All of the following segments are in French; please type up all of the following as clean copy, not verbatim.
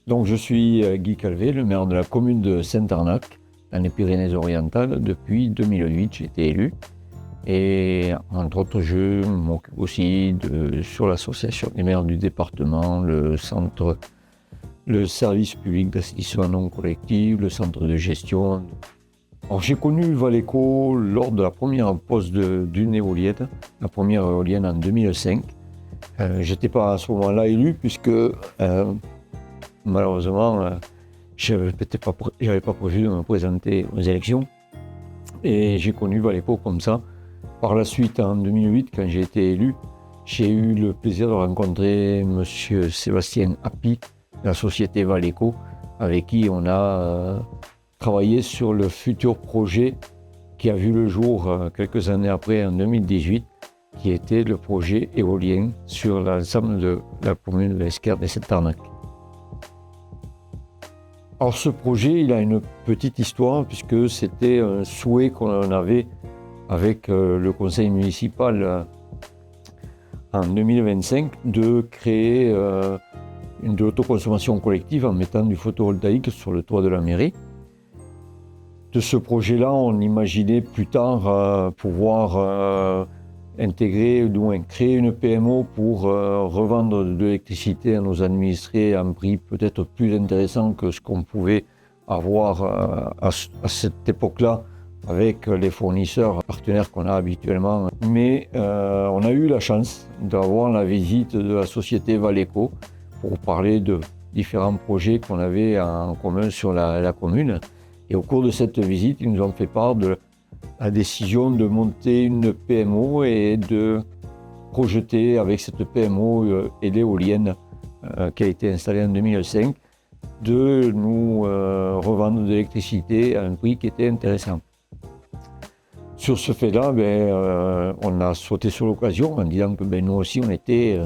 Donc je suis Guy Calvet, le maire de la commune de Saint-Arnac, dans les Pyrénées-Orientales. Depuis 2008, j'ai été élu. Et entre autres, je m'occupe aussi sur l'association des maires du département, le service public d'assainissement non collectif, le centre de gestion. Alors, j'ai connu Valeco lors de la première pose d'une éolienne, la première éolienne en 2005. Je n'étais pas à ce moment-là élu puisque malheureusement, je n'avais pas prévu de me présenter aux élections. Et j'ai connu Valeco comme ça. Par la suite, en 2008, quand j'ai été élu, j'ai eu le plaisir de rencontrer M. Sébastien Happy de la société Valeco, avec qui on a travaillé sur le futur projet qui a vu le jour quelques années après, en 2018, qui était le projet éolien sur l'ensemble de la commune de l'Esquerde et Saint-Arnac. Alors ce projet, il a une petite histoire puisque c'était un souhait qu'on avait avec le conseil municipal en 2025 de créer de l'autoconsommation collective en mettant du photovoltaïque sur le toit de la mairie. De ce projet-là, on imaginait plus tard pouvoir intégrer, ou du moins créer une PMO pour revendre de l'électricité à nos administrés à un prix peut-être plus intéressant que ce qu'on pouvait avoir à cette époque-là avec les fournisseurs partenaires qu'on a habituellement. Mais on a eu la chance d'avoir la visite de la société Valeco pour parler de différents projets qu'on avait en commun sur la commune. Et au cours de cette visite, ils nous ont fait part de la décision de monter une PMO et de projeter avec cette PMO et l'éolienne qui a été installée en 2005, de nous revendre de l'électricité à un prix qui était intéressant. Sur ce fait-là, on a sauté sur l'occasion en disant que nous aussi on était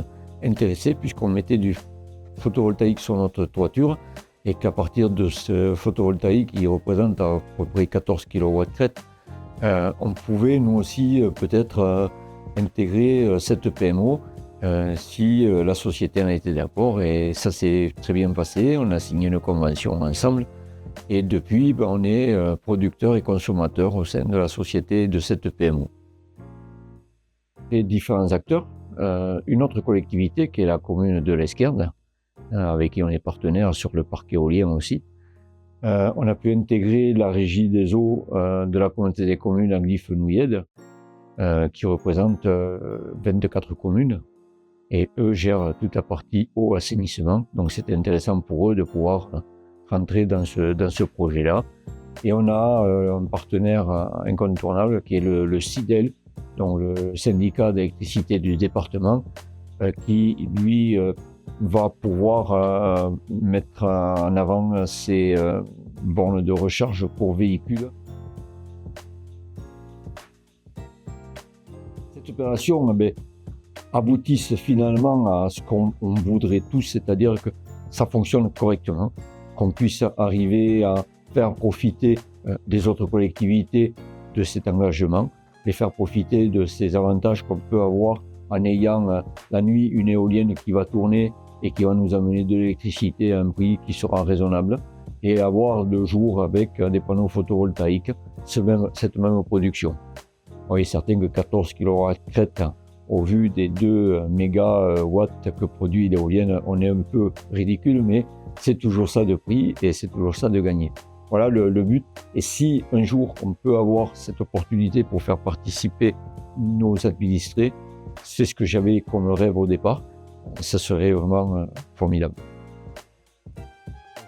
intéressés puisqu'on mettait du photovoltaïque sur notre toiture et qu'à partir de ce photovoltaïque qui représente à peu près 14 kW/crête, on pouvait nous aussi peut-être intégrer cette PMO si la société en était d'accord, et ça s'est très bien passé. On a signé une convention ensemble et depuis on est producteur et consommateur au sein de la société de cette PMO. Les différents acteurs, une autre collectivité qui est la commune de l'Esquerde, avec qui on est partenaire sur le parc éolien aussi. On a pu intégrer la régie des eaux de la communauté des communes Anglif-Nouillède, qui représente 24 communes, et eux gèrent toute la partie eau assainissement. Donc c'était intéressant pour eux de pouvoir rentrer dans ce projet-là. Et on a un partenaire incontournable qui est le SIDEL, donc le syndicat d'électricité du département, qui lui va pouvoir mettre en avant ces bornes de recharge pour véhicules. Cette opération aboutisse finalement à ce qu'on voudrait tous, c'est-à-dire que ça fonctionne correctement, qu'on puisse arriver à faire profiter des autres collectivités de cet engagement, les faire profiter de ces avantages qu'on peut avoir en ayant la nuit une éolienne qui va tourner et qui va nous amener de l'électricité à un prix qui sera raisonnable, et avoir le jour avec des panneaux photovoltaïques cette même production. On est certain que 14 kW/crête, au vu des 2 mégawatts que produit l'éolienne, on est un peu ridicule, mais c'est toujours ça de prix et c'est toujours ça de gagner. Voilà le but. Et si un jour on peut avoir cette opportunité pour faire participer nos administrés, c'est ce que j'avais comme rêve au départ, ça serait vraiment formidable.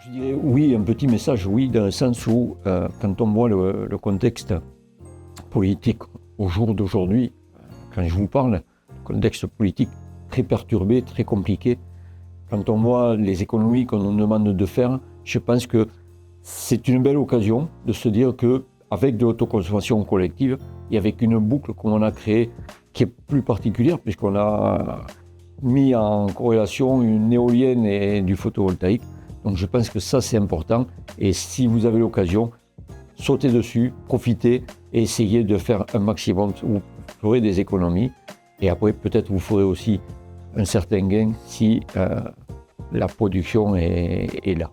Je dirais oui, un petit message, oui, dans le sens où quand on voit le contexte politique au jour d'aujourd'hui, quand je vous parle, contexte politique très perturbé, très compliqué, quand on voit les économies qu'on nous demande de faire, je pense que c'est une belle occasion de se dire qu'avec de l'autoconsommation collective et avec une boucle qu'on a créée qui est plus particulière, puisqu'on a mis en corrélation une éolienne et du photovoltaïque. Donc je pense que ça c'est important, et si vous avez l'occasion, sautez dessus, profitez et essayez de faire un maximum. Vous ferez des économies et après peut-être vous ferez aussi un certain gain si la production est là.